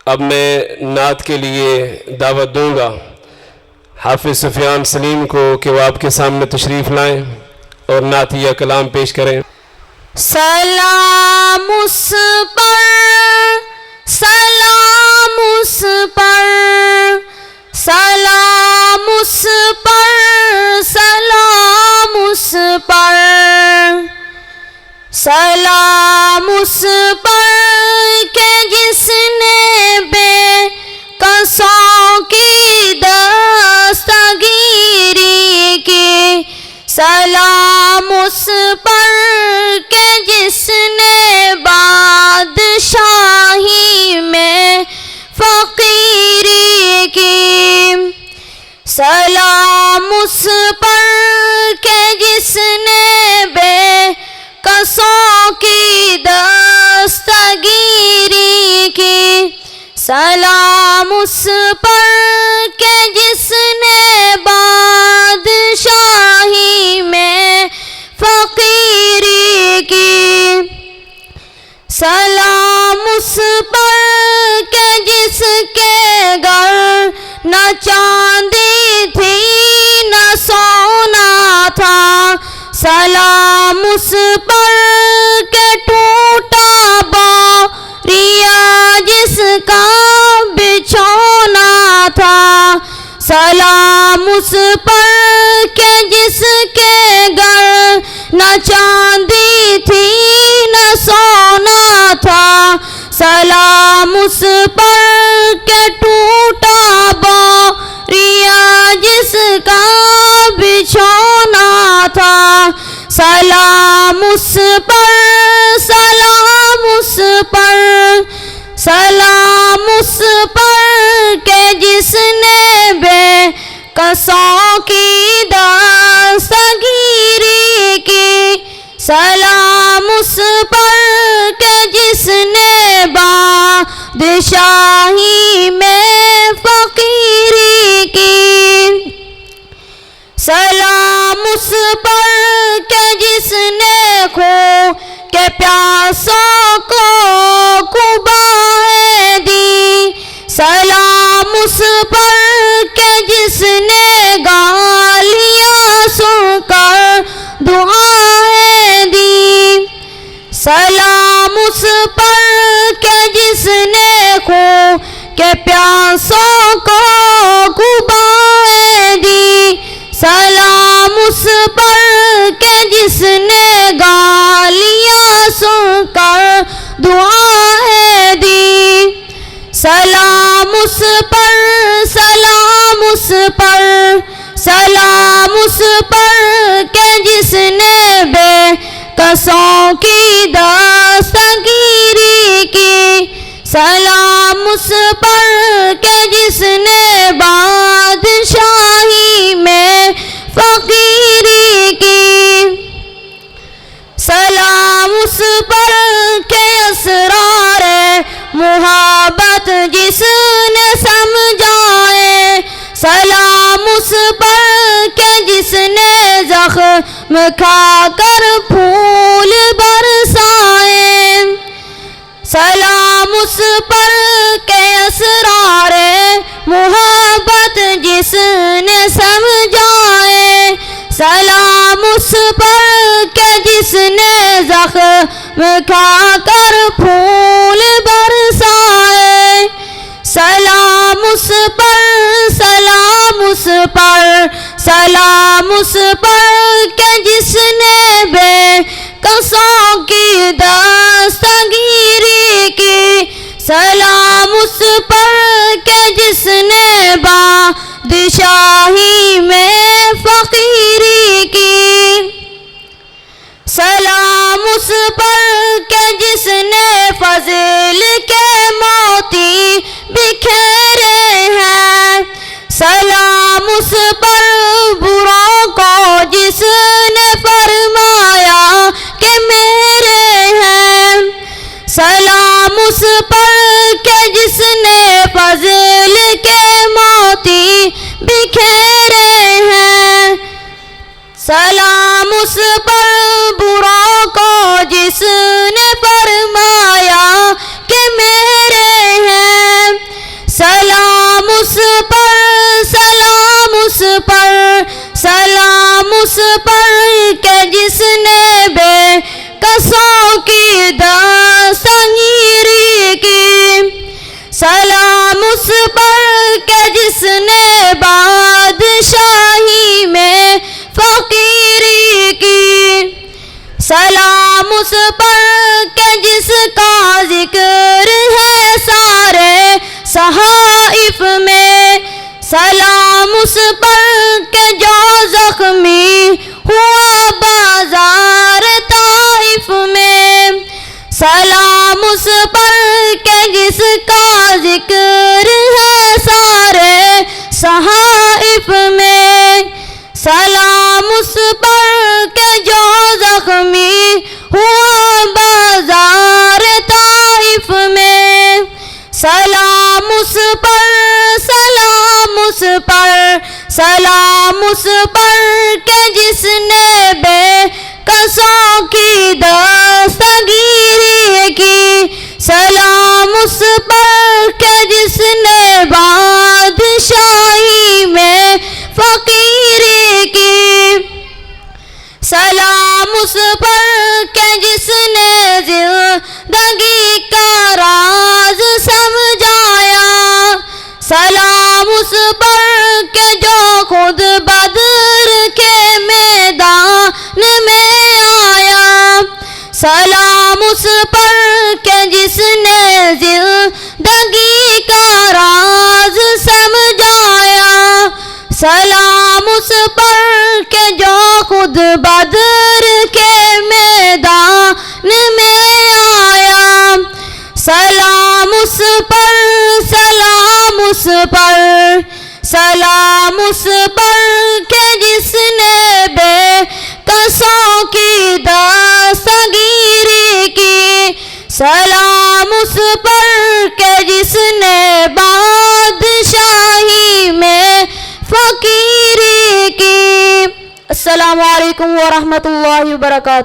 اب میں نعت کے لیے دعوت دوں گا حافظ سفیان سلیم کو کہ وہ آپ کے سامنے تشریف لائیں اور نعتیہ کلام پیش کریں۔ سلام اس پر، سلام اس پر، سلام اس پر، سلام اس پر، سلام اس پر کہ جس نے بے کسوں کی دستگیری کی، سلام اس پر کہ جس نے بادشاہی میں فقیری کی، سلام اس پر کہ جس نے بے کسوں کی دستگیری کی، سلام اس پر کہ جس نے بادشاہی میں فقیری کی، سلام اس پر کہ جس کے گھر نہ چاندی تھی نہ سونا تھا، سلام اس پر کہ ٹوٹا بوریا جس کا بچھونا تھا، سلام اس پر کہ جس کے گھر نہ چاندی تھی نہ سونا تھا، سلام اس پر کہ ٹوٹا بوریا جس کا بچھونا تھا، سلام اس پر، سلام اس پر، سلام اس پر کہ جس نے بے کسوں کی دستگیری کی، سلام اس پر کہ جس نے بادشاہی میں فقیری کی، سلام اس پر کہ جس نے خون کے پیاسوں کو قبائیں دی، سلام اس پر کہ جس نے گالیاں سن کر دعائیں دی، سلام اس پر کہ جس نے خون کے پیاسوں کو قبائیں دی، سلام اس پر کہ جس نے گالیاں سن کر دعائیں دی، سلام اس پر، سلام اس پر، سلام اس پر کہ جس نے بے کسوں کی دستگیری کی، سلام اس پر کہ جس نے بادشاہی میں فقیری کی، سلام اس پر کہ اسرار محبت جس نے سمجھائے، سلام اس پر کہ جس نے زخم کھا کر پھول برسائے، سلام اس پر کہ اسرار محبت جس نے سمجھائے، سلام اس پر کہ جس نے زخم کھا کر پھول برسائے، سلام اس پر، سلام اس پر، سلام اس پر کہ جس نے بے کسوں کی دستگیری کی، سلام اس پر کہ جس نے بادشاہی میں فقیری کی، سلام اس پر کہ جس نے فضل کے موتی بکھیرے ہیں، سلام اس پر بروں کو جس نے فرمایا کہ میرے ہیں، سلام اس پر کہ جس نے فضل کے موتی بکھیرے ہیں، سلام اس پر بروں کو جس نے فرمایا سلام اس پر کہ جس نے بادشاہی میں فقیری کی، سلام اس پر کہ جس کا ذکر ہے سارے صحائف میں، سلام اس پر کہ جو زخمی ہوا بازار طائف میں، سلام اس پر کہ جس کا ذکر ہے سارے صحائف میں، سلام اس پر کہ جو زخمی ہوا بازار طائف میں، سلام اس پر، سلام اس پر، سلام اس پر کہ جس نے بے کسوں کی دستگیری کی، سلام اس پر کہ جس نے بادشاہی میں فقیری کی، سلام اس پر کہ جس نے زندگی کا راز سمجھایا، سلام اس پر کہ جو خود بدر کے میدان میں آیا، سلام اس پر کہ جس نے زندگی کا راز سمجھایا، سلام اس پر کہ جو خود بدر کے میدان میں آیا، سلام اس پر، سلام اس پر، سلام اس پر کہ جس نے بے کسوں کی دستگیری کی، سلام اس پر کہ جس نے بادشاہی میں فقیری کی۔ السلام علیکم ورحمۃ اللہ وبرکاتہ۔